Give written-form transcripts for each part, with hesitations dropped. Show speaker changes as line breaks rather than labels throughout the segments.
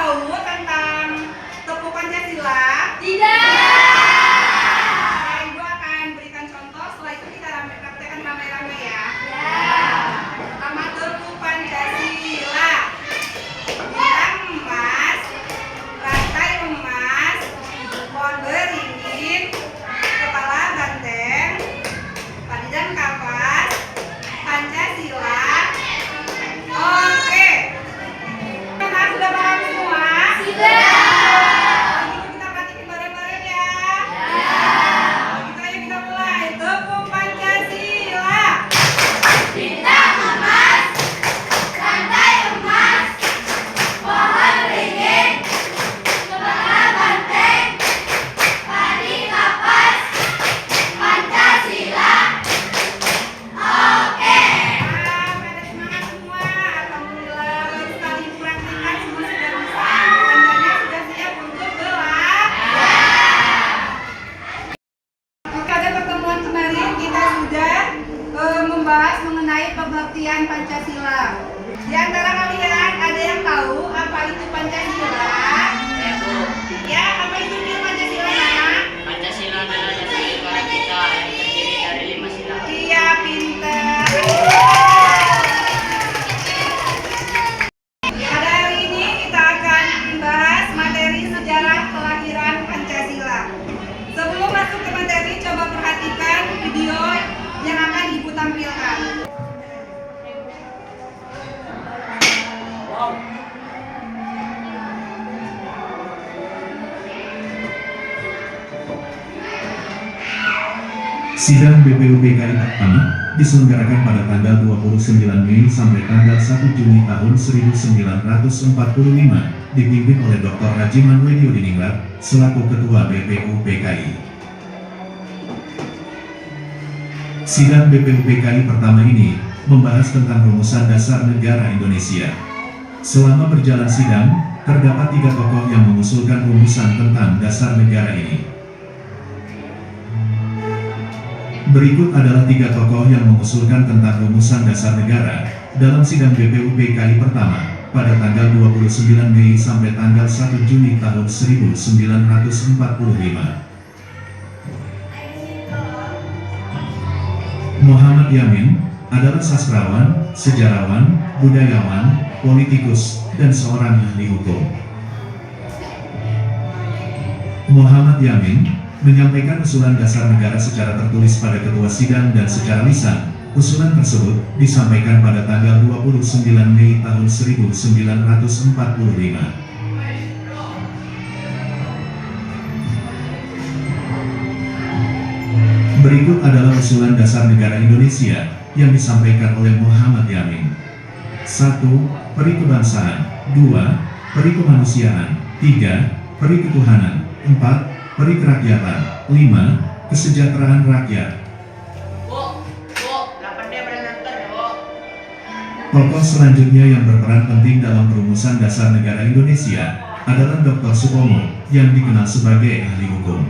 tahu tentang tepuk Pancasila?
Tidak.
Ibu akan berikan contoh, setelah itu kita praktekkan rame-rame ya. Pertama, tepuk Pancasila. Bintang emas, rantai emas, pohon beringin, kepala banteng, padi dan kapas, Pancasila. Oke. Nah, sudah paham semua?
Sudah.
Kalau gitu kita praktekin bareng-bareng ya. Kalau gitu ayo kita mulai. Tepuk Pancasila.
Bintang emas, rantai emas, pohon beringin, kepala banteng, padi kapas, Pancasila. Oke.
Pada semangat semua. Alhamdulillah baru sekali praktekkan semua sudah bisa. Tandanya sudah siap untuk belajar. Pada pertemuan kemarin kita sudah membahas mengenai pengertian Pancasila. Di antara kalian ada yang tahu apa itu Pancasila? Ya, apa itu Pancasila, Nak?
Pancasila adalah dasar negara kita yang terdiri dari 5 sila.
Iya, pinter. Pada hari ini kita akan membahas materi sejarah kelahiran Pancasila. Sebelum masuk ke materi, coba perhatikan video yang akan Ibu tampilkan.
Sidang BPUPKI pertama diselenggarakan pada tanggal 29 Mei sampai tanggal 1 Juni tahun 1945, dipimpin oleh Dr. Haji Manwediodiningrat selaku Ketua BPUPKI. Sidang BPUPKI pertama ini membahas tentang rumusan dasar negara Indonesia. Selama berjalan sidang, terdapat 3 tokoh yang mengusulkan rumusan tentang dasar negara ini. Berikut adalah 3 tokoh yang mengusulkan tentang rumusan dasar negara dalam sidang BPUPKI pertama pada tanggal 29 Mei sampai tanggal 1 Juni tahun 1945. Muhammad Yamin adalah sastrawan, sejarawan, budayawan, politikus, dan seorang ahli hukum. Muhammad Yamin menyampaikan usulan dasar negara secara tertulis pada ketua sidang dan secara lisan. Usulan tersebut disampaikan pada tanggal 29 Mei tahun 1945. Berikut adalah usulan dasar negara Indonesia yang disampaikan oleh Muhammad Yamin. 1. Peri kebangsaan. 2. Peri kemanusiaan. 3. Peri ketuhanan. 4. Peri kerakyatan. 5. Kesejahteraan rakyat.
Bu, 8D pada nonton ya, Bu.
Tokoh selanjutnya yang berperan penting dalam perumusan dasar negara Indonesia adalah Dr. Supomo yang dikenal sebagai ahli hukum.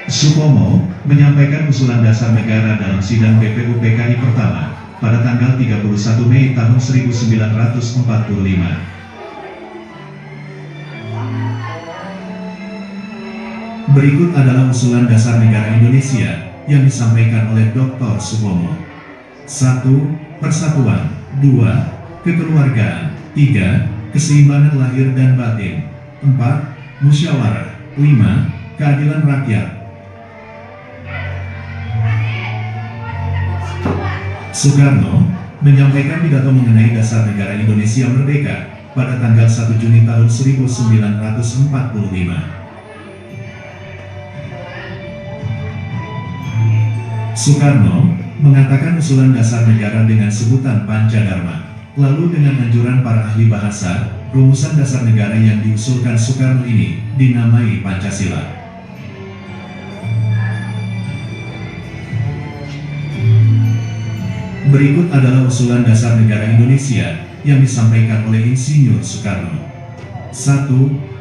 Supomo menyampaikan usulan dasar negara dalam sidang BPUPKI pertama pada tanggal 31 Mei tahun 1945. Berikut adalah usulan dasar negara Indonesia yang disampaikan oleh Dr. Supomo. 1. Persatuan. 2. Kekeluargaan. 3. Keseimbangan lahir dan batin. 4. Musyawarah. 5. Keadilan rakyat. Soekarno menyampaikan pidato mengenai dasar negara Indonesia merdeka pada tanggal 1 Juni tahun 1945. Soekarno mengatakan usulan dasar negara dengan sebutan Pancadharma. Lalu dengan anjuran para ahli bahasa, rumusan dasar negara yang diusulkan Soekarno ini dinamai Pancasila. Berikut adalah usulan dasar negara Indonesia yang disampaikan oleh Insinyur Soekarno. 1.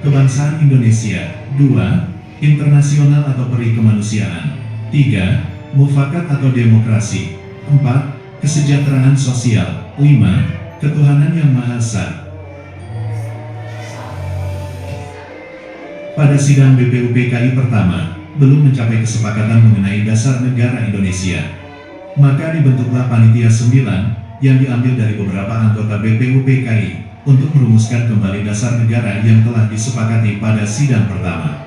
Kebangsaan Indonesia. 2. Internasional atau peri kemanusiaan. 3. Mufakat atau demokrasi. 4. Kesejahteraan sosial. 5. ketuhanan yang Maha Esa. Pada sidang BPUPKI pertama, belum mencapai kesepakatan mengenai dasar negara Indonesia. Maka dibentuklah Panitia 9 yang diambil dari beberapa anggota BPUPKI untuk merumuskan kembali dasar negara yang telah disepakati pada sidang pertama.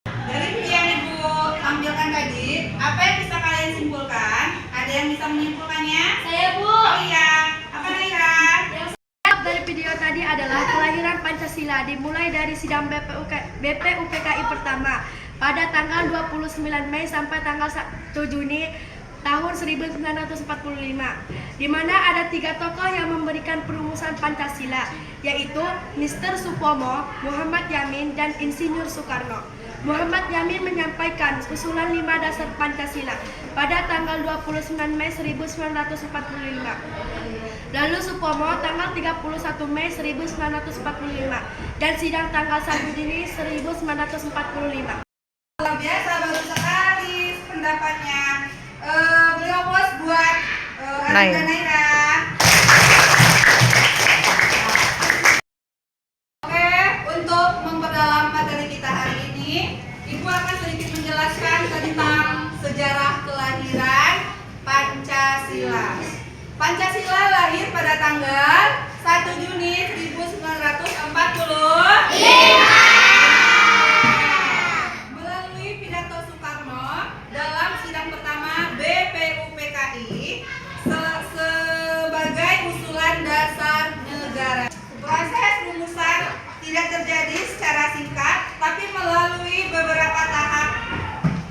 Dari yang Ibu tampilkan tadi, apa yang bisa kalian simpulkan? Ada yang bisa menyimpulkannya?
Saya, Bu.
Oh iya, apa Naira?
Dari video tadi adalah kelahiran Pancasila dimulai dari sidang BPUPKI pertama pada tanggal 29 Mei sampai tanggal 1 Juni tahun 1945, di mana ada 3 tokoh yang memberikan perumusan Pancasila, yaitu Mr. Supomo, Muhammad Yamin, dan Insinyur Soekarno. Muhammad Yamin menyampaikan usulan 5 dasar Pancasila pada tanggal 29 Mei 1945. Lalu Supomo tanggal 31 Mei 1945 dan sidang tanggal 1 Juni 1945.
Luar biasa, bagus sekali pendapatnya. Beri aplaus buat Arin dan Naira. Oke, untuk memperdalam materi kita hari ini, Ibu akan sedikit menjelaskan tentang sejarah kelahiran Pancasila. Pancasila lahir pada tanggal 1 Juni 1945 melalui pidato Soekarno dalam sidang pertama BPUPKI sebagai usulan dasar negara. Proses rumusan tidak terjadi secara singkat, tapi melalui beberapa tahap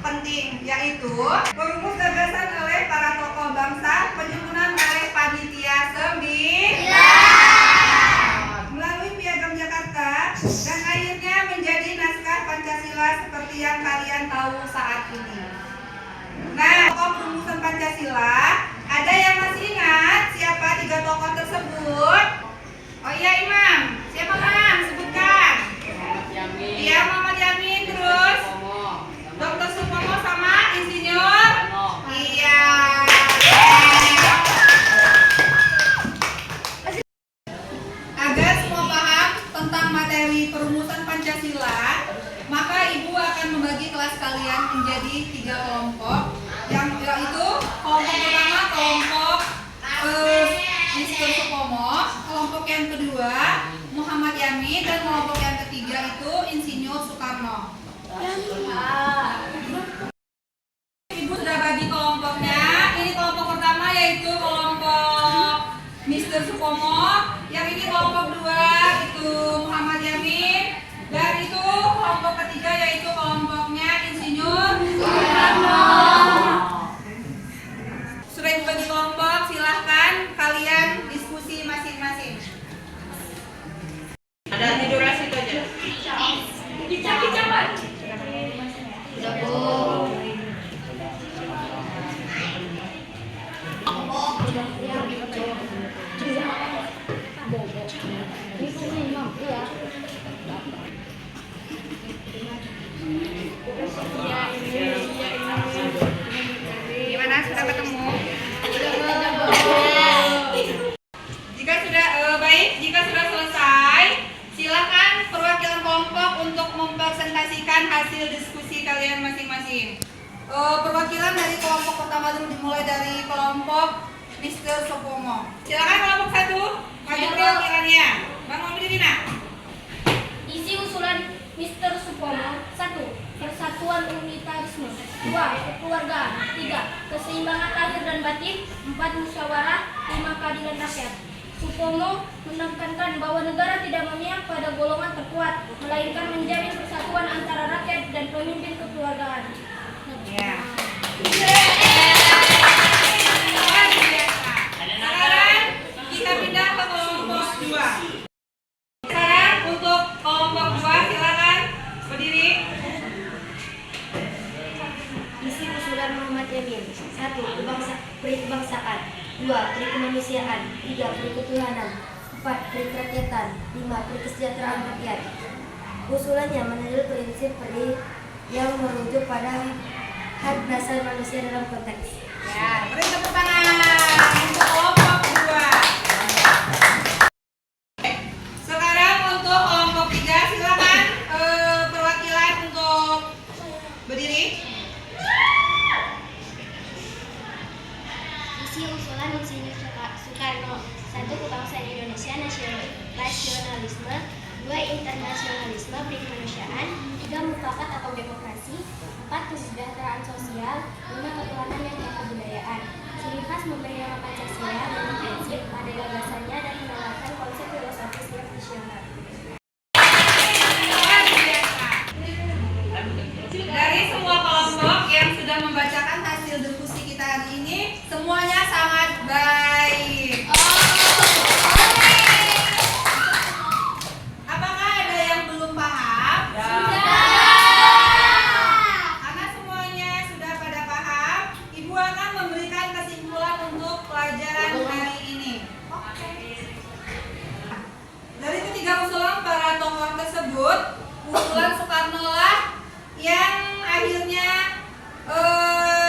penting, yaitu merumus gagasan oleh para tokoh bangsa, penyusunan oleh panitia 9, melalui Piagam Jakarta, dan akhirnya menjadi naskah Pancasila seperti yang kalian tahu saat ini. Nah, tokoh perumusan Pancasila, ada yang masih ingat siapa 3 tokoh tersebut? Oh iya, Imam. Siapa Imam? Sebutkan. Iya, Muhammad Yamin, terus Dr. Supomo sama Insinyur? Iya. Agar semua paham tentang materi perumusan Pancasila, maka Ibu akan membagi kelas kalian menjadi 3 kelompok, yaitu kelompok pertama kelompok Mr. Supomo, kelompok yang kedua Muhammad Yamin, dan kelompok yang ketiga itu Insinyur Soekarno. Ibu sudah bagi kelompoknya. Ini kelompok pertama yaitu kelompok Mr. Supomo, yang ini kelompok 2 itu Muhammad Yamin, dan itu kelompok ketiga yaitu kelompoknya Insinyur Soekarno. Sudah Ibu bagi kelompok, silahkan kalian diskusi masing-masing. Ada durasi itu aja. Gimana, sudah ketemu? Jika sudah jika sudah selesai, silakan perwakilan kelompok untuk mempresentasikan hasil diskusi kalian masing-masing. Perwakilan dari kelompok pertama dulu, dimulai dari kelompok Mr. Supomo. Silakan kelompok 1, maju perwakilannya. Bang Omidina.
Isi usulan Mr. Supomo: 1. Persatuan unitarisme. 2. Kekeluargaan. 3. Keseimbangan lahir dan batin. 4. Musyawarah. 5. Keadilan rakyat. Supomo menekankan bahwa negara tidak memihak pada golongan terkuat, melainkan menjamin persatuan antara rakyat dan pemimpin kekeluargaan.
Ya. Sekarang kita pindah ke kelompok 2. Sekarang untuk kelompok 2, silakan berdiri.
Isi usulan Muhammad Yamin: 1. Perikebangsaan. 2. Perikemanusiaan. 3. Periketuhanan. 4. Perikerakyatan. 5. Perikesejahteraan rakyat. Usulannya menilai prinsip yang merujuk pada hak dasar manusia dalam konteks.
Ya, beri tepuk tangan untuk kelompok 2.
rasionalisme, 2. Internasionalisme, kemanusiaan, 3. Mufakat atau demokrasi, 4. Kesejahteraan sosial, 5. Ketuhanan dan kebudayaan. Ciri khas memberi nama Pancasila dengan prinsip pada gagasannya dan menawarkan konsep filosofis yang visioner.
Luar biasa. Dari semua kelompok yang sudah membacakan hasil diskusi kita hari ini, semuanya sangat baik. Apakah ada yang belum paham? Karena semuanya sudah pada paham, Ibu akan memberikan kesimpulan untuk pelajaran hari ini. Dari ketiga usulan para tokoh tersebut, usulan Soekarno lah yang akhirnya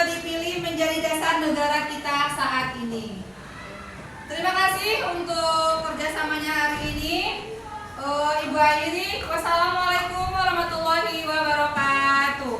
dipilih menjadi dasar negara kita saat ini. Terima kasih untuk kerjasamanya hari ini. Ibu akhiri, wassalamualaikum warahmatullahi wabarakatuh.